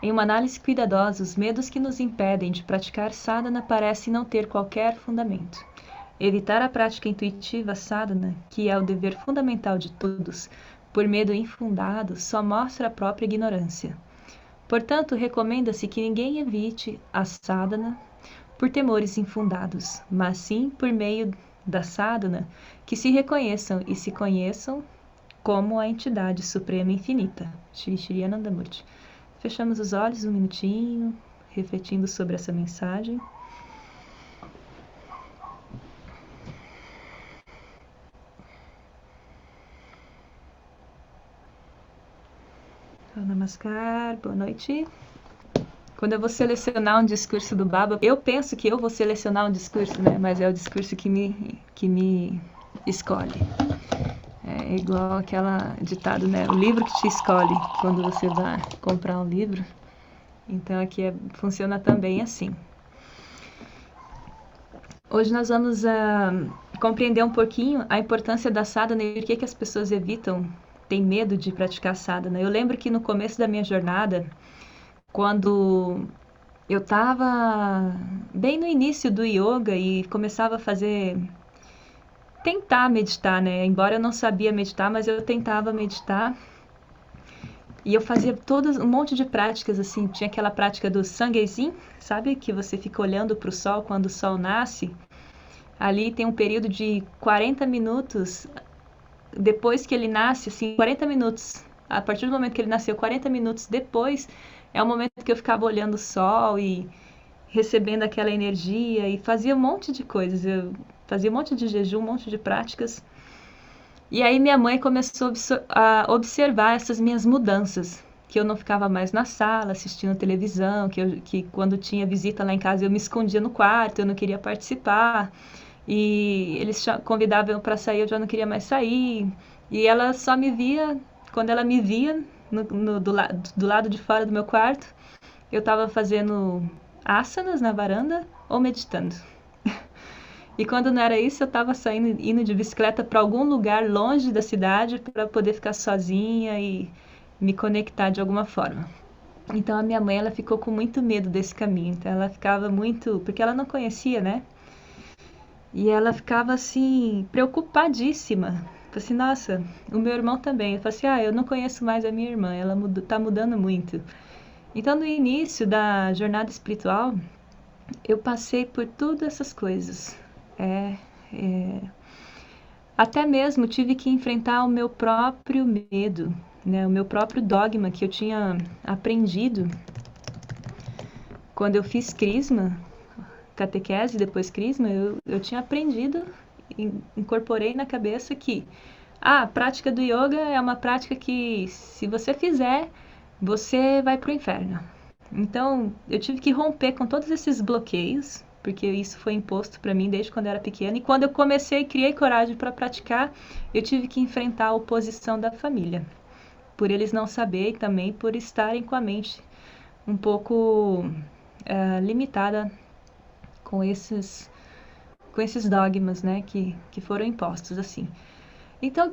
Em uma análise cuidadosa, os medos que nos impedem de praticar sadhana parecem não ter qualquer fundamento. Evitar a prática intuitiva sadhana, que é o dever fundamental de todos, por medo infundado, só mostra a própria ignorância. Portanto, recomenda-se que ninguém evite a sadhana por temores infundados, mas sim por meio da sadhana que se reconheçam e se conheçam como a entidade suprema infinita. Shri Shri Anandamurti. Fechamos os olhos um minutinho, refletindo sobre essa mensagem. Namaskar, boa noite. Quando eu vou selecionar um discurso do Baba, eu penso que eu vou selecionar um discurso, né? Mas é o discurso que me escolhe. É igual aquela ditado, né? O livro que te escolhe quando você vai comprar um livro. Então aqui funciona também assim. Hoje nós vamos compreender um pouquinho a importância da sadhana e por que as pessoas evitam, têm medo de praticar sadhana. Eu lembro que no começo da minha jornada, quando eu estava bem no início do yoga e começava a tentar meditar, né? Embora eu não sabia meditar, mas eu tentava meditar. E eu fazia um monte de práticas, assim. Tinha aquela prática do Sanghaesin, sabe? Que você fica olhando para o sol quando o sol nasce. Ali tem um período de 40 minutos, depois que ele nasce, assim, 40 minutos. A partir do momento que ele nasceu, 40 minutos depois, é o momento que eu ficava olhando o sol e recebendo aquela energia e fazia um monte de coisas. Eu fazia um monte de jejum, um monte de práticas. E aí minha mãe começou a observar essas minhas mudanças, que eu não ficava mais na sala assistindo televisão, que quando tinha visita lá em casa eu me escondia no quarto, eu não queria participar. E eles convidavam para sair, eu já não queria mais sair. E ela só me via, quando ela me via do lado de fora do meu quarto, eu estava fazendo asanas na varanda ou meditando. E quando não era isso, eu estava indo de bicicleta para algum lugar longe da cidade para poder ficar sozinha e me conectar de alguma forma. Então a minha mãe, ela ficou com muito medo desse caminho. Então ela ficava muito, porque ela não conhecia, né? E ela ficava assim preocupadíssima. Falei assim, nossa, o meu irmão também. Eu falei assim, eu não conheço mais a minha irmã, ela tá mudando muito. Então no início da jornada espiritual, eu passei por todas essas coisas. Até mesmo tive que enfrentar o meu próprio medo, né? O meu próprio dogma que eu tinha aprendido quando eu fiz Crisma, catequese, depois Crisma, eu tinha aprendido, incorporei na cabeça que a prática do yoga é uma prática que, se você fizer, você vai para o inferno. Então, eu tive que romper com todos esses bloqueios, porque isso foi imposto para mim desde quando eu era pequena. E quando eu comecei, criei coragem para praticar, eu tive que enfrentar a oposição da família, por eles não saberem e também por estarem com a mente um pouco limitada com esses dogmas, né, que foram impostos assim. Então,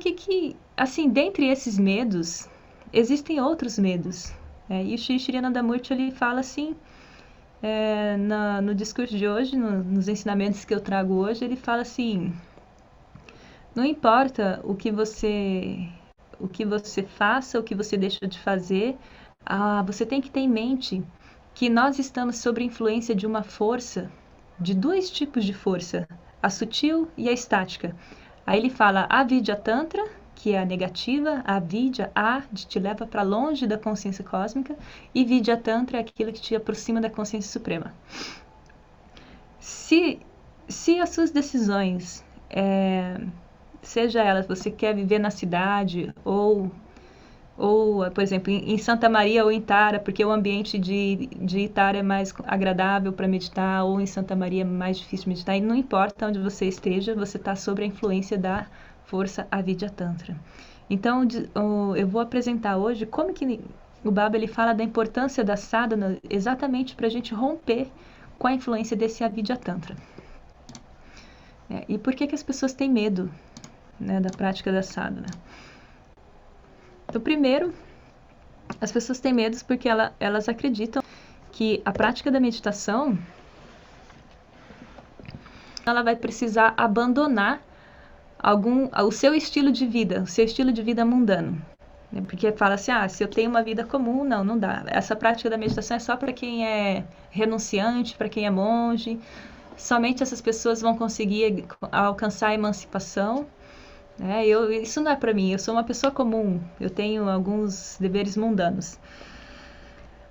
assim, dentre esses medos, existem outros medos. E o Shri Shri Anandamurti, ele fala assim, no discurso de hoje, nos ensinamentos que eu trago hoje, ele fala assim, não importa o que você faça, o que você deixa de fazer, você tem que ter em mente que nós estamos sob a influência de uma força, de dois tipos de força, a sutil e a estática. Aí ele fala a Vidya Tantra, que é a negativa, a Vidya, te leva para longe da consciência cósmica, e Vidya Tantra é aquilo que te aproxima da consciência suprema. Se as suas decisões, seja elas, você quer viver na cidade ou por exemplo, em Santa Maria ou em Tara, porque o ambiente de Tara é mais agradável para meditar, ou em Santa Maria é mais difícil de meditar, e não importa onde você esteja, você está sob a influência da força Avidya Tantra. Então, eu vou apresentar hoje como que o Baba ele fala da importância da sadhana exatamente para a gente romper com a influência desse Avidya Tantra. E por que as pessoas têm medo, né, da prática da sadhana? Então, primeiro, As pessoas têm medo porque elas acreditam que a prática da meditação ela vai precisar abandonar o seu estilo de vida, o seu estilo de vida mundano. Porque fala assim, se eu tenho uma vida comum, não dá. Essa prática da meditação é só para quem é renunciante, para quem é monge. Somente essas pessoas vão conseguir alcançar a emancipação. Isso não é para mim, eu sou uma pessoa comum, eu tenho alguns deveres mundanos.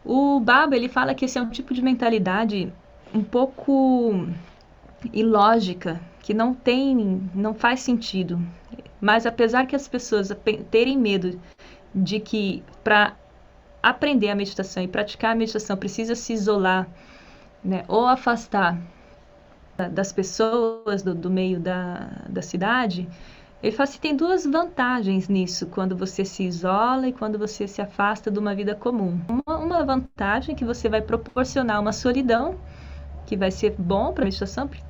O Baba, ele fala que esse é um tipo de mentalidade um pouco ilógica, que não faz sentido. Mas apesar que as pessoas terem medo de que para aprender a meditação e praticar a meditação precisa se isolar, né, ou afastar das pessoas do meio da cidade, ele fala assim, tem duas vantagens nisso, quando você se isola e quando você se afasta de uma vida comum. Uma vantagem é que você vai proporcionar uma solidão, que vai ser bom para a meditação, porque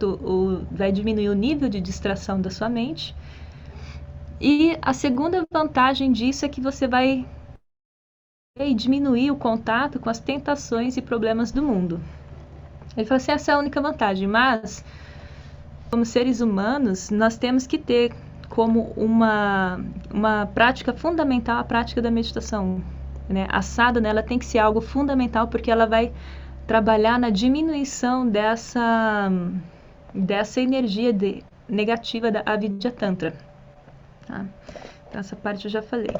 vai diminuir o nível de distração da sua mente. E a segunda vantagem disso é que você vai diminuir o contato com as tentações e problemas do mundo. Ele fala assim, essa é a única vantagem, mas como seres humanos, nós temos que ter como uma prática fundamental a prática da meditação. Né? A sadhana, ela tem que ser algo fundamental porque ela vai trabalhar na diminuição dessa energia negativa da Avidya Tantra. Tá? Então, essa parte eu já falei.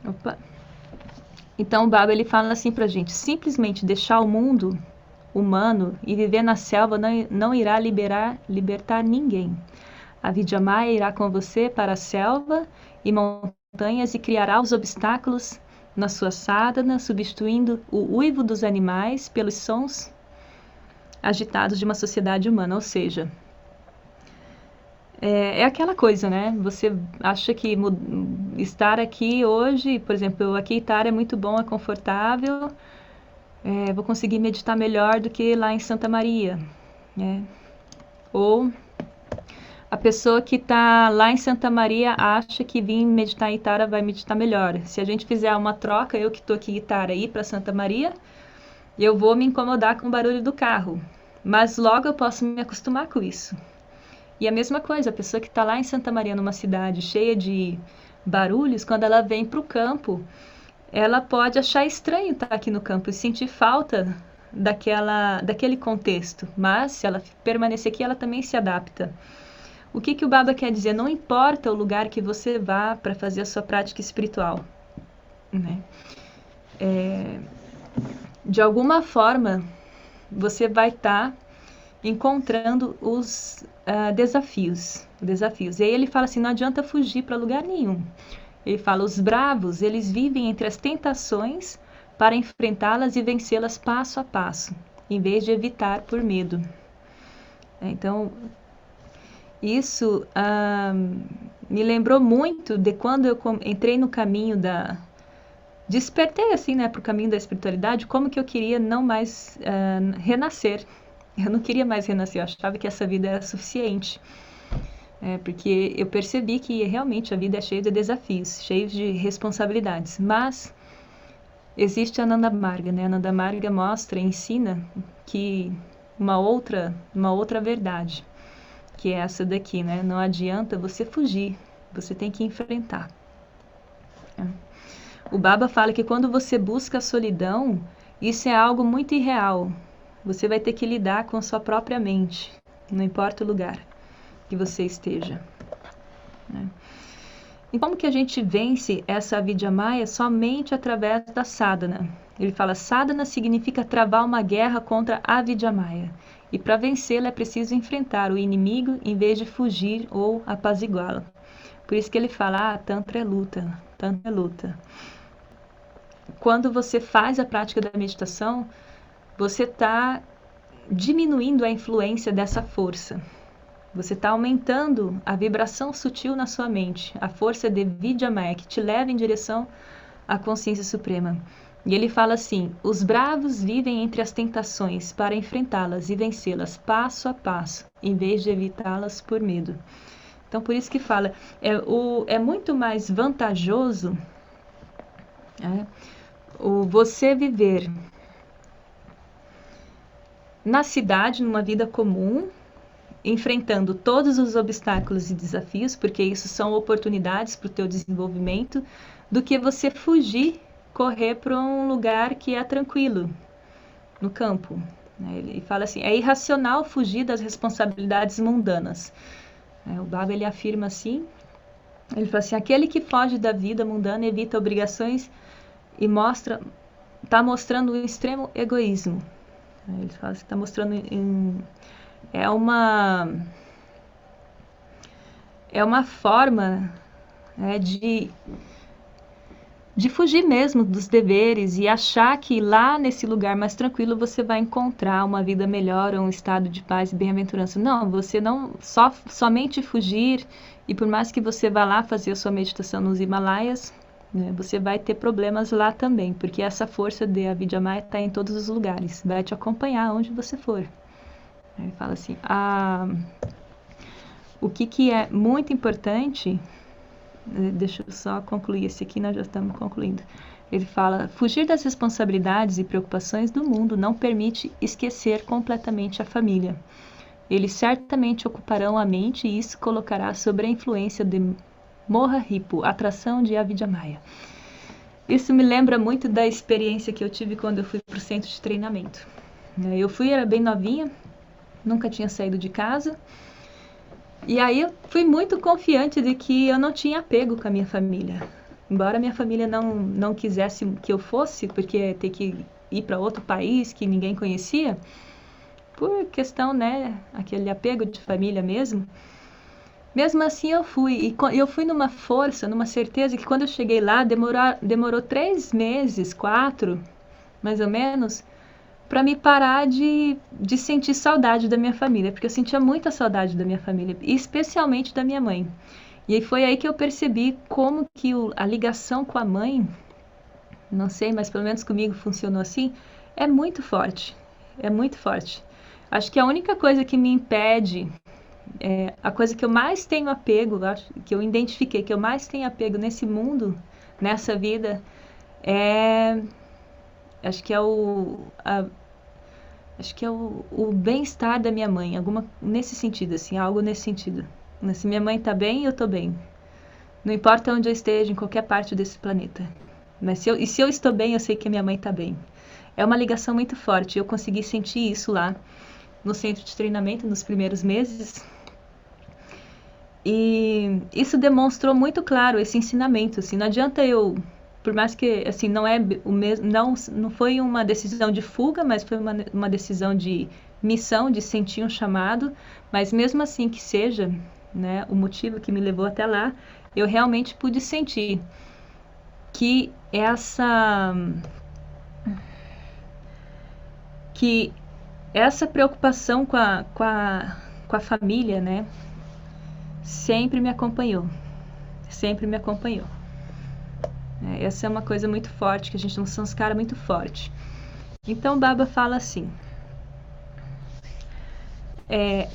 Opa. Então o Baba, ele fala assim pra gente, simplesmente deixar o mundo humano e viver na selva não irá libertar ninguém. A Vidyamaya irá com você para a selva e montanhas e criará os obstáculos na sua sadhana, substituindo o uivo dos animais pelos sons agitados de uma sociedade humana, ou seja, é aquela coisa, né? Você acha que estar aqui hoje, por exemplo, aqui em Tara é muito bom, é confortável, vou conseguir meditar melhor do que lá em Santa Maria, né? Ou a pessoa que está lá em Santa Maria acha que vir meditar em Itara vai meditar melhor. Se a gente fizer uma troca, eu que estou aqui em Itara ir para Santa Maria, eu vou me incomodar com o barulho do carro, mas logo eu posso me acostumar com isso. E a mesma coisa, a pessoa que está lá em Santa Maria, numa cidade cheia de barulhos, quando ela vem para o campo, ela pode achar estranho estar aqui no campo e sentir falta daquele contexto, mas se ela permanecer aqui, ela também se adapta. O que o Baba quer dizer? Não importa o lugar que você vá para fazer a sua prática espiritual, né? De alguma forma, você vai estar encontrando os desafios. E aí ele fala assim, não adianta fugir para lugar nenhum. Ele fala, os bravos, eles vivem entre as tentações para enfrentá-las e vencê-las passo a passo, em vez de evitar por medo. Então, isso me lembrou muito de quando eu entrei no caminho despertei assim, né, para o caminho da espiritualidade, como que eu queria não mais renascer. Eu não queria mais renascer, eu achava que essa vida era suficiente. Porque eu percebi que realmente a vida é cheia de desafios, cheia de responsabilidades. Mas existe a Ananda Marga, né? A Ananda Marga ensina que uma outra verdade, que é essa daqui, né? Não adianta você fugir, você tem que enfrentar. O Baba fala que quando você busca a solidão, isso é algo muito irreal. Você vai ter que lidar com a sua própria mente, não importa o lugar que você esteja. E como que a gente vence essa Avidyamaya? Somente através da sadhana. Ele fala, sadhana significa travar uma guerra contra a Avidyamaya. E para vencê-la é preciso enfrentar o inimigo em vez de fugir ou apaziguá-la. Por isso que ele fala, Tantra é luta, Tantra é luta. Quando você faz a prática da meditação, você está diminuindo a influência dessa força. Você está aumentando a vibração sutil na sua mente, a força de Vidyamaya, que te leva em direção à consciência suprema. E ele fala assim, os bravos vivem entre as tentações para enfrentá-las e vencê-las passo a passo, em vez de evitá-las por medo. Então, por isso que fala, é muito mais vantajoso você viver na cidade, numa vida comum, enfrentando todos os obstáculos e desafios, porque isso são oportunidades para o teu desenvolvimento, do que você fugir, correr para um lugar que é tranquilo, no campo. Ele fala assim, é irracional fugir das responsabilidades mundanas. O Baba, ele afirma assim, ele fala assim, aquele que foge da vida mundana evita obrigações e está mostrando um extremo egoísmo. Ele fala assim, está mostrando é uma forma de fugir mesmo dos deveres e achar que lá nesse lugar mais tranquilo você vai encontrar uma vida melhor, um estado de paz e bem-aventurança. Não, você não somente fugir, e por mais que você vá lá fazer a sua meditação nos Himalaias, né, você vai ter problemas lá também, porque essa força de Avidyamaya está em todos os lugares, vai te acompanhar onde você for. Ele fala assim, o que é muito importante, deixa eu só concluir esse aqui, nós já estamos concluindo. Ele fala, fugir das responsabilidades e preocupações do mundo não permite esquecer completamente a família. Eles certamente ocuparão a mente e isso colocará sob a influência de Moha Ripu, atração de Avidyamaya. Isso me lembra muito da experiência que eu tive quando eu fui para o centro de treinamento. Era bem novinha, nunca tinha saído de casa. E aí eu fui muito confiante de que eu não tinha apego com a minha família. Embora minha família não quisesse que eu fosse, porque ia ter que ir para outro país que ninguém conhecia, por questão, né, aquele apego de família mesmo. Mesmo assim eu fui, e eu fui numa força, numa certeza que quando eu cheguei lá, demorou 3 meses, 4, mais ou menos, para me parar de sentir saudade da minha família, porque eu sentia muita saudade da minha família, e especialmente da minha mãe. E foi aí que eu percebi como que a ligação com a mãe, não sei, mas pelo menos comigo funcionou assim, é muito forte, é muito forte. Acho que a única coisa que me impede, a coisa que eu mais tenho apego, que eu identifiquei, que eu mais tenho apego nesse mundo, nessa vida, acho que é o bem-estar da minha mãe, nesse sentido, assim, algo nesse sentido. Se minha mãe tá bem, eu tô bem. Não importa onde eu esteja, em qualquer parte desse planeta. Mas se eu estou bem, eu sei que a minha mãe tá bem. É uma ligação muito forte. Eu consegui sentir isso lá no centro de treinamento, nos primeiros meses. E isso demonstrou muito claro esse ensinamento. Assim, não adianta por mais que assim não é o mesmo, não foi uma decisão de fuga, mas foi uma decisão de missão, de sentir um chamado, mas mesmo assim que seja, né, o motivo que me levou até lá, eu realmente pude sentir que essa preocupação com a família, né, sempre me acompanhou, sempre me acompanhou. Essa é uma coisa muito forte, que a gente não sanskara muito forte. Então, Baba fala assim,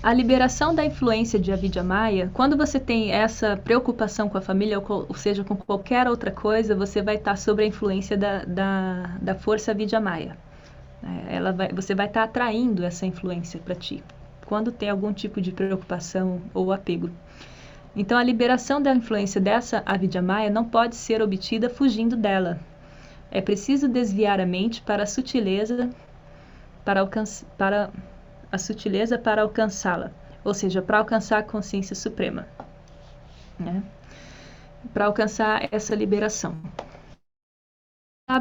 a liberação da influência de Avidyamaya, quando você tem essa preocupação com a família, ou seja, com qualquer outra coisa, você vai estar sob a influência da força Avidyamaya. Você vai estar atraindo essa influência para ti, quando tem algum tipo de preocupação ou apego. Então, a liberação da influência dessa Avidyamaya não pode ser obtida fugindo dela. É preciso desviar a mente para a sutileza, para alcançá-la, ou seja, para alcançar a consciência suprema, né? Para alcançar essa liberação.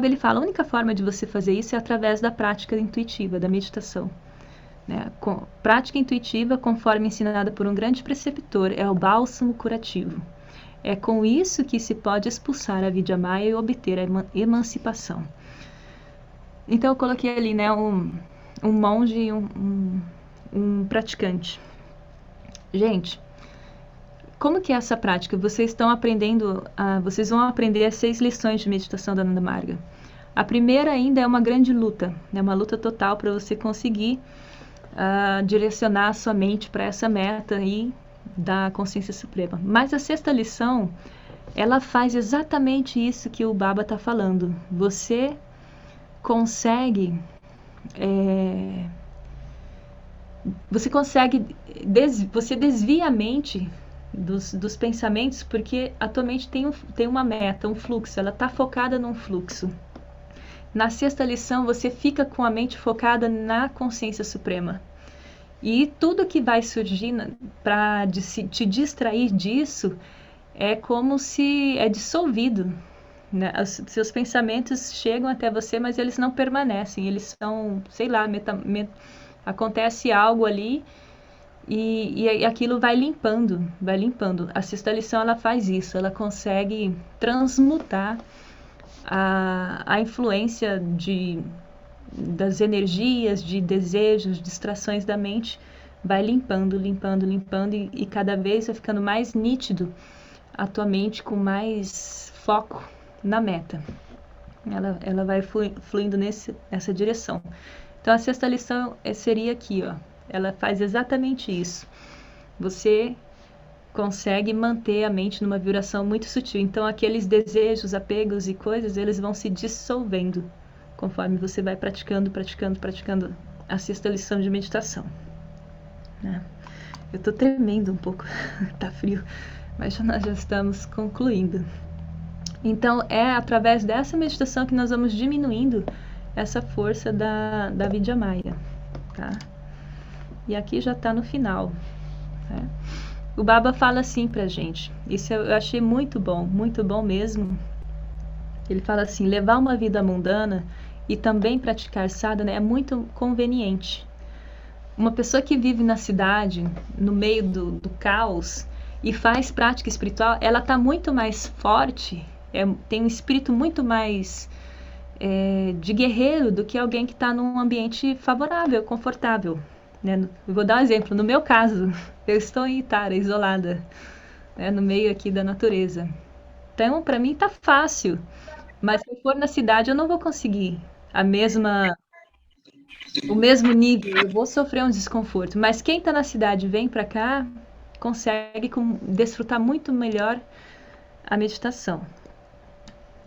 Ele fala, a única forma de você fazer isso é através da prática intuitiva, da meditação. Prática intuitiva, conforme ensinada por um grande preceptor, é o bálsamo curativo. É com isso que se pode expulsar a Avidyamaya e obter a emancipação. Então eu coloquei ali, né, um monge e um praticante. Gente, como que é essa prática? Vocês vão aprender as 6 lições de meditação da Ananda Marga. A primeira ainda é uma grande luta, né, uma luta total para você conseguir direcionar a sua mente para essa meta aí, da consciência suprema. Mas a sexta lição, ela faz exatamente isso que o Baba está falando. Você consegue você desvia a mente dos pensamentos, porque a tua mente tem uma meta, um fluxo, ela está focada num fluxo. Na sexta lição, você fica com a mente focada na consciência suprema. E tudo que vai surgir para te distrair disso é como se é dissolvido, né? Seus pensamentos chegam até você, mas eles não permanecem, eles são, sei lá, acontece algo ali e aquilo vai limpando, vai limpando. A sexta lição, ela faz isso, ela consegue transmutar a influência das energias, de desejos, distrações da mente, vai limpando, limpando, limpando e cada vez vai ficando mais nítido a tua mente, com mais foco na meta. Ela vai fluindo nessa direção. Então a sexta lição seria aqui, ó. Ela faz exatamente isso. Você consegue manter a mente numa vibração muito sutil. Então aqueles desejos, apegos e coisas, eles vão se dissolvendo conforme você vai praticando a sexta lição de meditação. Né? Eu tô tremendo um pouco, tá frio, mas nós já estamos concluindo. Então é através dessa meditação que nós vamos diminuindo essa força da Vidya Maya, tá? E aqui já está no final. Né? O Baba fala assim pra gente, isso eu achei muito bom mesmo. Ele fala assim: levar uma vida mundana e também praticar sadhana é muito conveniente. Uma pessoa que vive na cidade, no meio do caos, e faz prática espiritual, ela está muito mais forte, tem um espírito muito mais de guerreiro do que alguém que está num ambiente favorável, confortável. Né? Eu vou dar um exemplo. No meu caso, eu estou em Itara, isolada, né, no meio aqui da natureza. Então, para mim, tá fácil. Mas se eu for na cidade, eu não vou conseguir o mesmo nível. Eu vou sofrer um desconforto. Mas quem está na cidade e vem para cá, consegue desfrutar muito melhor a meditação.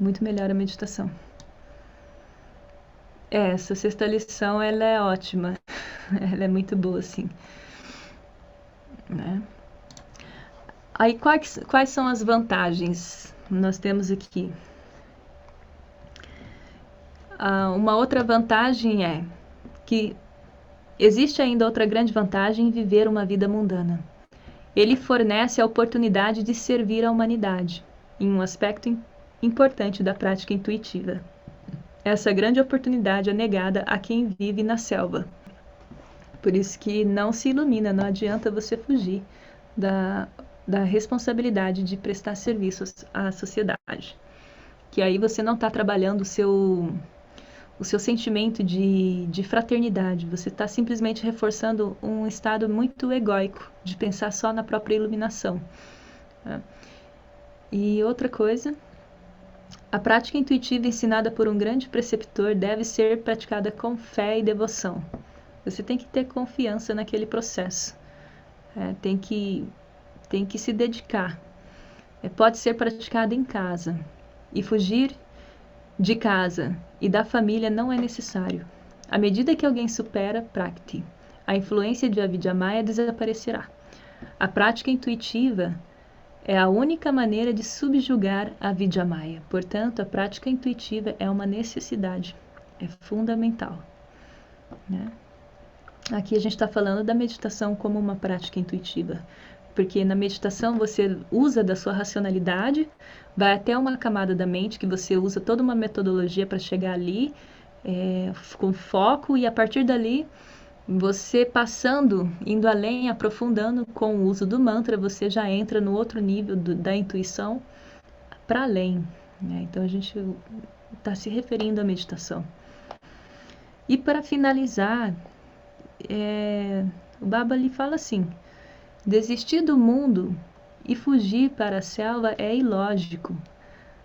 Muito melhor a meditação. Essa sexta lição, ela é ótima. Ela é muito boa, sim. Né? Aí, quais são as vantagens? Nós temos aqui. Uma outra vantagem é que existe ainda outra grande vantagem em viver uma vida mundana. Ele fornece a oportunidade de servir à humanidade, em um aspecto importante da prática intuitiva. Essa grande oportunidade é negada a quem vive na selva. Por isso que não se ilumina, não adianta você fugir da responsabilidade de prestar serviços à sociedade. Que aí você não está trabalhando o seu sentimento de fraternidade, você está simplesmente reforçando um estado muito egóico, de pensar só na própria iluminação. Né? E outra coisa, a prática intuitiva ensinada por um grande preceptor deve ser praticada com fé e devoção. Você tem que ter confiança naquele processo. Tem que se dedicar. Pode ser praticado em casa. E fugir de casa e da família não é necessário. À medida que alguém supera Prakti, a influência de Avidya Maya desaparecerá. A prática intuitiva é a única maneira de subjugar a Vidya Maya. Portanto, a prática intuitiva é uma necessidade, é fundamental. Né? Aqui a gente está falando da meditação como uma prática intuitiva, porque na meditação você usa da sua racionalidade, vai até uma camada da mente que você usa toda uma metodologia para chegar ali, com foco, e a partir dali você indo além, aprofundando com o uso do mantra, você já entra no outro nível da intuição para além. Né? Então a gente está se referindo à meditação. E para finalizar, o Baba ali fala assim: desistir do mundo e fugir para a selva é ilógico.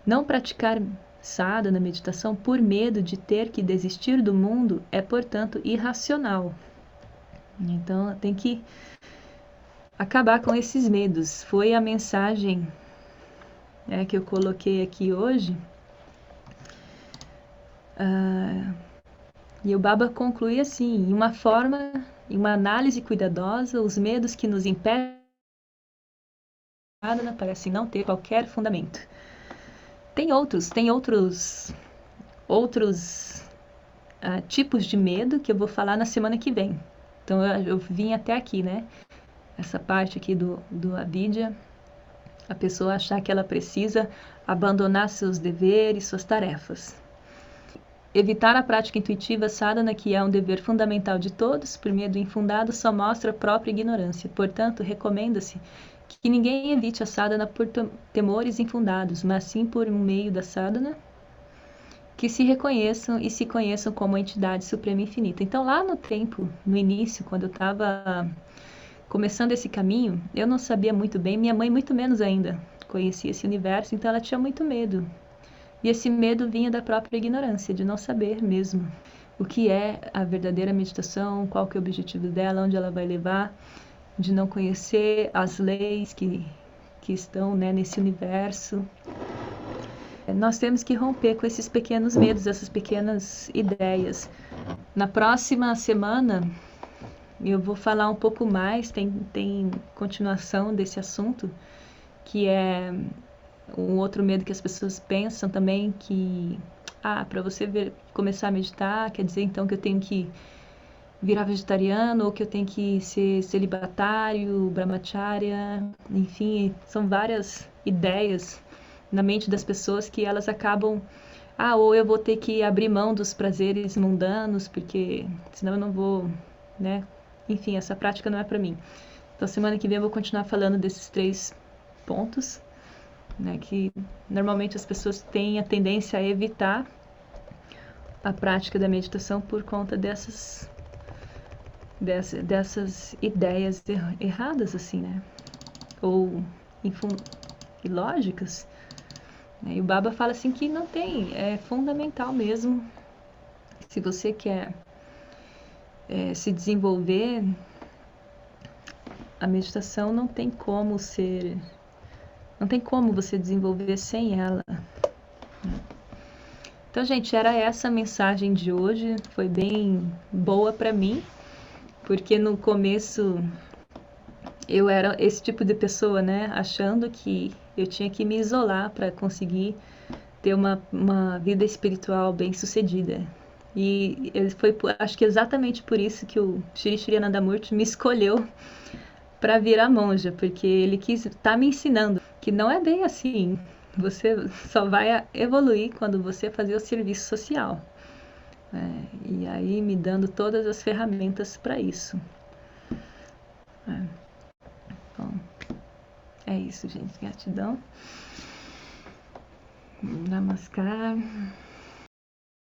Não praticar sadhana, meditação, por medo de ter que desistir do mundo é, portanto, irracional. Então, tem que acabar com esses medos. Foi a mensagem, que eu coloquei aqui hoje. E o Baba conclui assim: em uma análise cuidadosa, os medos que nos impedem parecem não ter qualquer fundamento. Tem outros tipos de medo que eu vou falar na semana que vem. Então eu vim até aqui, né? Essa parte aqui do Avidya, a pessoa achar que ela precisa abandonar seus deveres, suas tarefas. Evitar a prática intuitiva sadhana, que é um dever fundamental de todos, por medo infundado, só mostra a própria ignorância. Portanto, recomenda-se que ninguém evite a sadhana por temores infundados, mas sim por meio da sadhana, que se reconheçam e se conheçam como a entidade suprema e infinita. Então, lá no tempo, no início, quando eu estava começando esse caminho, eu não sabia muito bem, minha mãe muito menos ainda conhecia esse universo, então ela tinha muito medo. E esse medo vinha da própria ignorância, de não saber mesmo o que é a verdadeira meditação, qual que é o objetivo dela, onde ela vai levar, de não conhecer as leis que estão, né, nesse universo. Nós temos que romper com esses pequenos medos, essas pequenas ideias. Na próxima semana, eu vou falar um pouco mais, tem continuação desse assunto, que é um outro medo que as pessoas pensam também, que para você começar a meditar, quer dizer então que eu tenho que virar vegetariano, ou que eu tenho que ser celibatário, brahmacharya, enfim, são várias ideias na mente das pessoas que elas acabam, ou eu vou ter que abrir mão dos prazeres mundanos, porque senão eu não vou, né? Enfim, essa prática não é para mim. Então, semana que vem eu vou continuar falando desses 3 pontos, né, que normalmente as pessoas têm a tendência a evitar a prática da meditação por conta dessas ideias erradas, assim, né? Ou ilógicas. E o Baba fala assim que não tem, é fundamental mesmo. Se você quer se desenvolver, a meditação não tem como você desenvolver sem ela. Então, gente, era essa a mensagem de hoje. Foi bem boa para mim, porque no começo eu era esse tipo de pessoa, né? Achando que eu tinha que me isolar para conseguir ter uma vida espiritual bem sucedida. E foi, acho que exatamente por isso que o Shri Shri Anandamurti me escolheu para virar monja, porque ele quis estar me ensinando que não é bem assim. Você só vai evoluir quando você fazer o serviço social. E aí me dando todas as ferramentas para isso. Bom, é isso, gente. Gratidão. Namaskar.